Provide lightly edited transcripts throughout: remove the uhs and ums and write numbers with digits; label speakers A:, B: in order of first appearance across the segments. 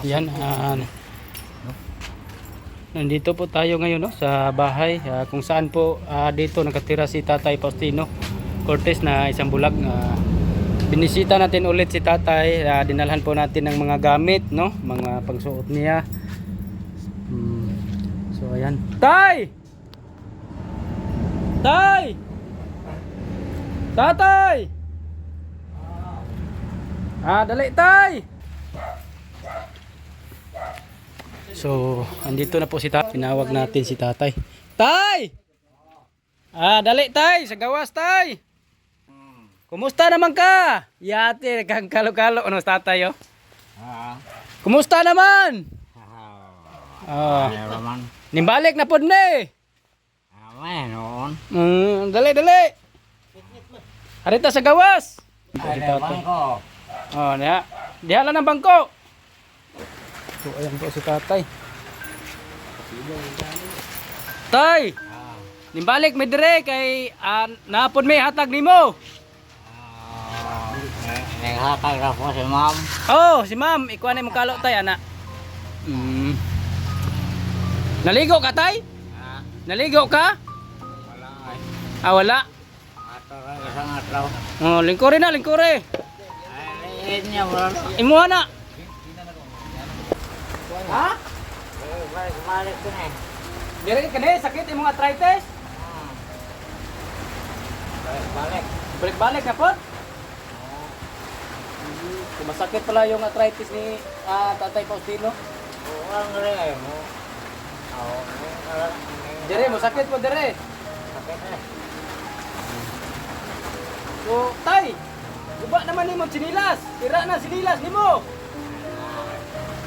A: Yan, nandito po tayo ngayon, no, sa bahay kung saan po dito nakatira si Tatay Faustino Cortez na isang bulag. Binisita natin ulit si Tatay, dinalhan po natin ng mga gamit, no, mga pangsuot niya. So ayan. Tay! Tay! Tatay! Dali tay! So, andito na po si Tatay. Tinawag natin si Tatay. Tay! Dali tay, sa gawas tay. Kumusta naman ka? Yate, kang kalo-kalo ano Tatay oh. Kumusta naman? Nimbalik na pod ni.
B: Meron.
A: Dali dali. Arita sa gawas.
B: Ada bangko.
A: Diha lang ng bangko. So, ayan po si Tatay. Tay! Nimbalik may dire kay napon may hatag nimo.
B: Naghatag na po si ma'am.
A: Oh, si ma'am, ikuha na mo kalo tay ana. Naligo ka tay? Naligo ka?
B: Wala ay.
A: Wala.
B: Ato ra isang atlaw.
A: Oh, lingkore na, lingkore.
B: Ay, niya wala.
A: Imuha na.
B: Balik ko na.
A: Dire ka ni sakit imong arthritis?
B: Balik.
A: Balik-balik na pod. Masakit pala yung arthritis ni Tatay Faustino.
B: Ang rin mo.
A: Dire mo sakit po dire.
B: Sakit na.
A: So, tay, guba naman nimo sinilas. Tira na sinilas nimo.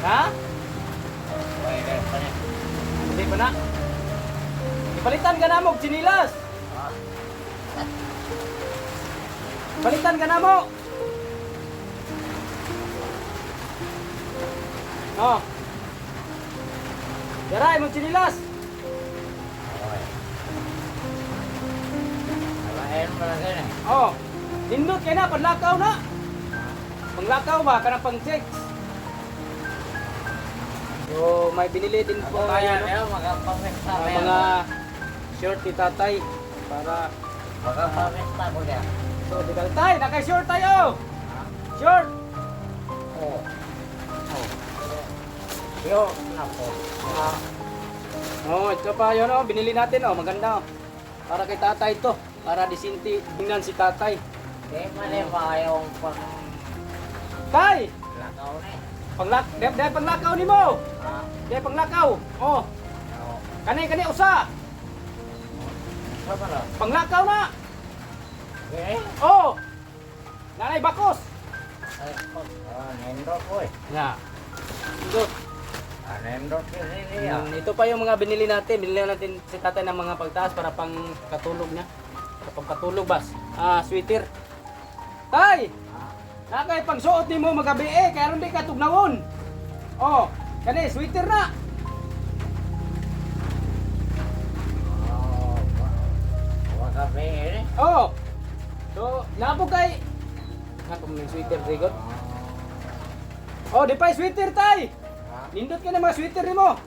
A: Ha?
B: Pwede pa niya.
A: Hindi pa na. Ipalitan ka na mo sinilas. Palitan ka na mo. Oh. Yaray mo sinilas.
B: Alain mo lang yan eh.
A: Oh. Nindot kay na panlakaw na. Panglakaw ba kanang pang sex? So, may binili din po tayo no?
B: Magpapamesta ko yan.
A: Mga short ni Tatay para
B: Magpapamesta ko yan.
A: so di ba tay naka-short tayo. Short.
B: Oh. Yo, nako.
A: Oh, ito pa yun oh, binili natin oh, maganda oh. Para kay Tatay to, para disinti tingnan si Tatay.
B: Di mali ba yung
A: Tay,
B: lakaw na eh.
A: dahil panglakaw nimo. Dahil panglakaw. Oh, kani usa.
B: Saan na?
A: Panglakaw na.
B: Okay.
A: Oh. Nanay bakos.
B: Nindot ko eh.
A: Ya. Ito.
B: Nindot ko siya.
A: Ito pa yung mga binili natin. Binili natin si Tatay ng mga pagtaas para pang katulog niya. Para pang katulog bas. Sweater. Tay! Nakay pagsuot nimo magabi kaya ron di ka tugnawon. Oh, kani sweater na.
B: Wakabe eh.
A: Oh. So, napo kay Nako may sweater rigot. Oh, di pa sweater tay. Nindot ka na mga sweater nimo.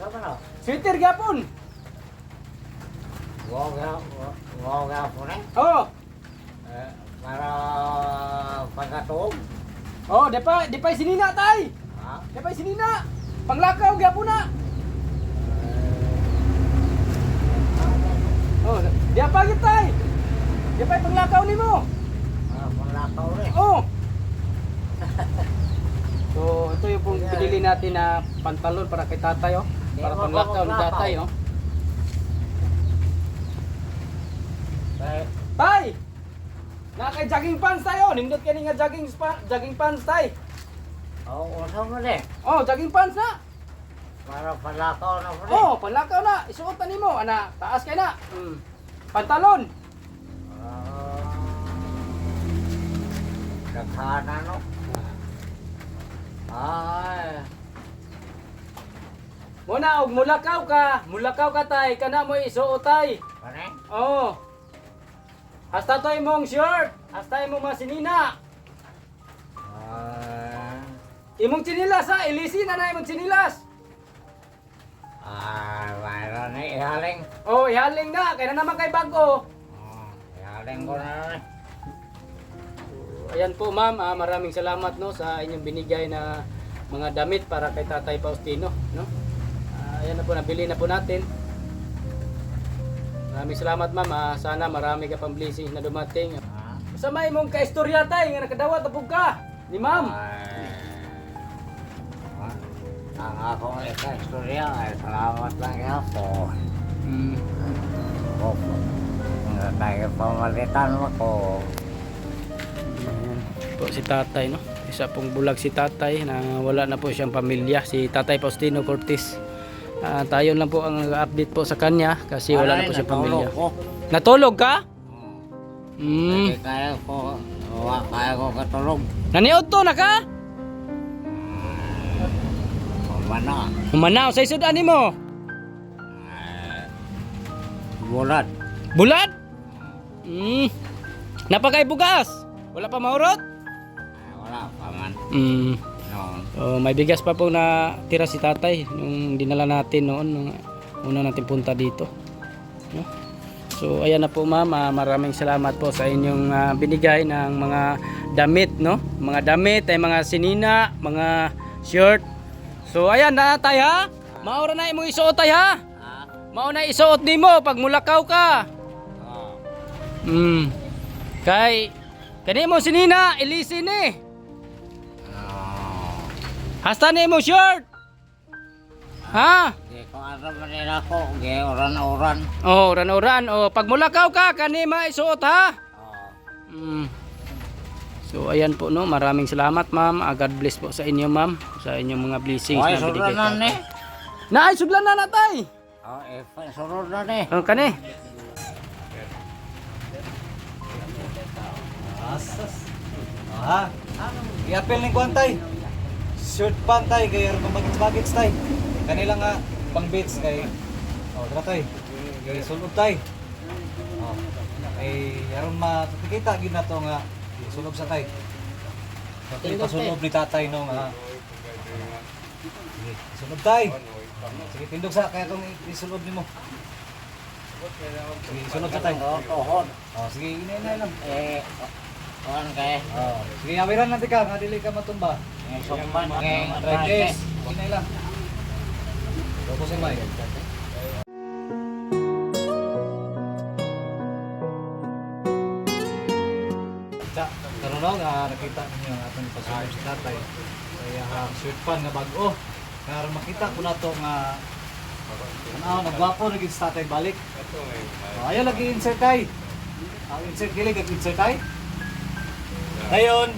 B: Saan na?
A: Sweater gyapon.
B: Wow po na.
A: Oh.
B: Para pagkatog.
A: Oh, di pa sinina tay. Di pa sinina. Panglakaw gyapon na. Oh, di pa gyud tay. Di pa panglakaw nimo.
B: Panglakaw rin.
A: Oh. So, ito yung pong pinili natin na pantalon para kay Tatay oh. Para panglakaw ni Tatay oh. Tay! Nakay jogging pants tayo. Nindot ka nga jogging pants tay.
B: Oo, usap mo rin.
A: Oh, jogging pants na.
B: Para panlakaw na po rin.
A: Oh, panlakaw na. Isuot na nimo. Ana, taas kay na. Pantalon.
B: Daghana no. Ay.
A: Muna og mulakaw ka tay. Kana mo isuot tay.
B: Pane?
A: Oh. Hasta to imong short. Hasta imong masinina. Imong chinilas ha, ilisi na imong chinilas.
B: Mayroon na ihaling.
A: Oh, ihaling na, kaya na naman kay bago.
B: Ihaling ko na rin.
A: Ayan po ma'am, maraming salamat no sa inyong binigay na mga damit para kay Tatay Faustino, no? Ayan na po, nabili na po natin. Maraming salamat ma'am, sana marami ka pang blessings na dumating. Sa may mong kaistorya tay nga nakadawat na po ka ni ma'am.
B: Ang akong istorya ay salamat lang ako. Dahil pamalitan mo ko.
A: Ayan po si tatay, no? Isa pong bulag si tatay na wala na po siyang pamilya, si Tatay Faustino Cortez. Tayo lang po ang update po sa kanya kasi wala na po siyang pamilya. Natulog ka?
B: Hindi kaya ko katulog.
A: Naniudto na ka?
B: Mana?
A: Humanaw sa isod ani mo?
B: Bulat.
A: Bulat? Napakay bugas? Wala pa maurot?
B: Wala pa man. Noon.
A: Oh, may bigas pa po na tira si tatay nung dinala natin noon nung una natin punta dito, no? So ayan na po ma'am, maraming salamat po sa inyong binigay ng mga damit, no? Mga damit ay mga sinina, mga shirt. So ayan na tay ha. Maura na imong isuot tay ha. Mao na isuot nimo pag mulakaw ka. Kay kani mo sinina ilisin ni. Hasta ni mo shirt. Ha?
B: Di ko alam rin ako. Di oran-oran.
A: Oh, oran-oran. Oh, pag mulakaw ka kani maisuot ha. So ayan po no, maraming salamat ma'am. God bless po sa inyo ma'am, sa inyong mga blessings
B: Ay,
A: na binigay
B: sudlanan
A: tatay.
B: eh.
A: Naay sudlan na natay.
B: Sunod na eh.
A: Oh, kani.
C: Asas. I-apel ni Kwantay. Shirt pantay kay aron bagits tay. Kanila nga pang beats kay dra tay. Kay sulod tay. Ay aron makita gid nato nga sunog sa tay. Pati pasulog ni tatay no nga. Sige, sunog tay. Sige tindog sa kaya tong isulod nimo. Sige, sunod sa tay.
B: Tuhod.
C: Sige, inay lang.
B: Kuhan kaya.
C: Sige, awiran natin ka, nga dili ka matumba.
B: Sumpan kaya.
C: Try this. Inay lang. Tapos ay may. Karon no, nakita ninyo ang atong pasulod si tatay. Kaya shirt pan nga bag-o. Karon makita ko na to nga nagwapo na gid si tatay balik. Ayaw lagi insert tay. Ang insert gili kag insert tay. Dayon.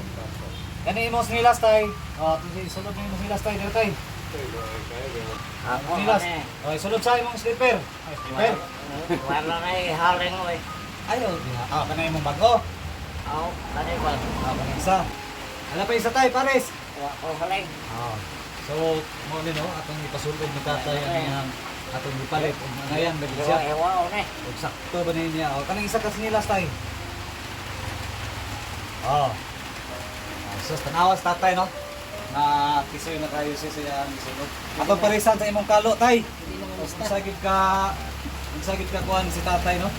C: Kani imong snilas tay. Sulod ni imong snilas tay dito tay.
B: Ako
C: Snilas.
B: na
C: Sulod sa imong slipper. Slipper.
B: Wala na ihaling mo eh.
C: Ayaw. Kana imong bago.
B: Kani ba?
C: Kana isa. Ala pa isa tay pares.
B: Ako haling.
C: So, mo ni no atong ipasulod ni tatay ang atong gipalit ug angayan ba
B: Ewa,
C: siya.
B: ewa, ne.
C: Ug sakto ba niya? Kanang isa ka snilas tay. So, tanawas tatay, no? Na kisoy na kayo siya ang sunod. Atong parisan sa imong kalo, tay. Unsagid ka kuan si tatay, no?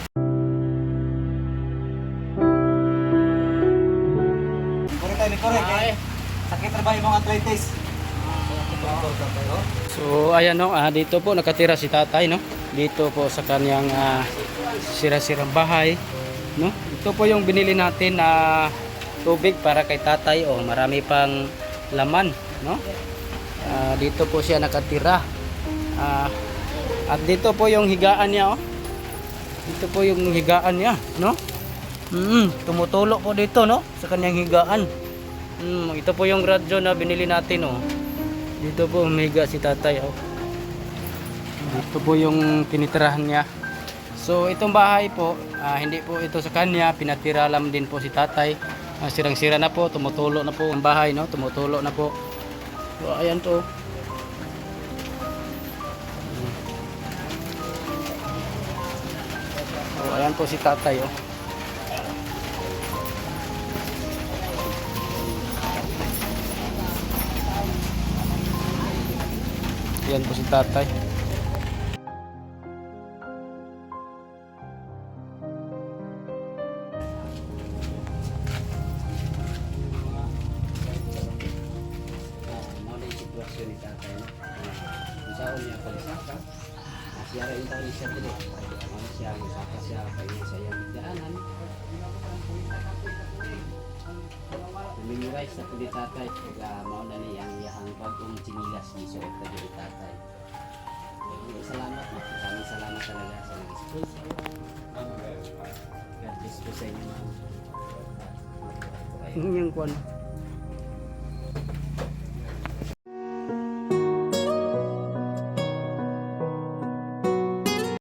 C: Kore tay, kore kay. Sakit ra ba imong arthritis?
A: So ayan no, dito po nakatira si tatay no. Dito po sa kanyang sira-sirang bahay, no. Ito po yung binili natin na tubig para kay tatay. Marami pang laman, no. Dito po siya nakatira. At dito po yung higaan niya, oh. Dito po yung higaan niya, no. Tumutulo po dito, no, sa kanyang higaan. Ito po yung radyo na binili natin, oh. Dito po umiga si tatay, oh. Dito po yung tinitirahan niya. So itong bahay po, hindi po ito sa kanya, pinatira lang din po si tatay. Sirang-sira na po, tumutulo na po ang bahay, no? Tumutulo na po. So ayan to. So ayan po si tatay, oh. Yan po si tatay.
D: Mao na yung sitwasyon ni tatay, no? Kung saan niya palisaka, siya rin tayo siya dili. Ano siya, saka siya, kaya sa iyang bigdaanan. Memorize na po ni tatay, kaya mao na niyang iyang bagong chinilas gisuot na dili tatay. Salamat na, maraming salamat talaga sa nag-sponsor. God bless po sa inyo, ma'am.
A: Yung kwan.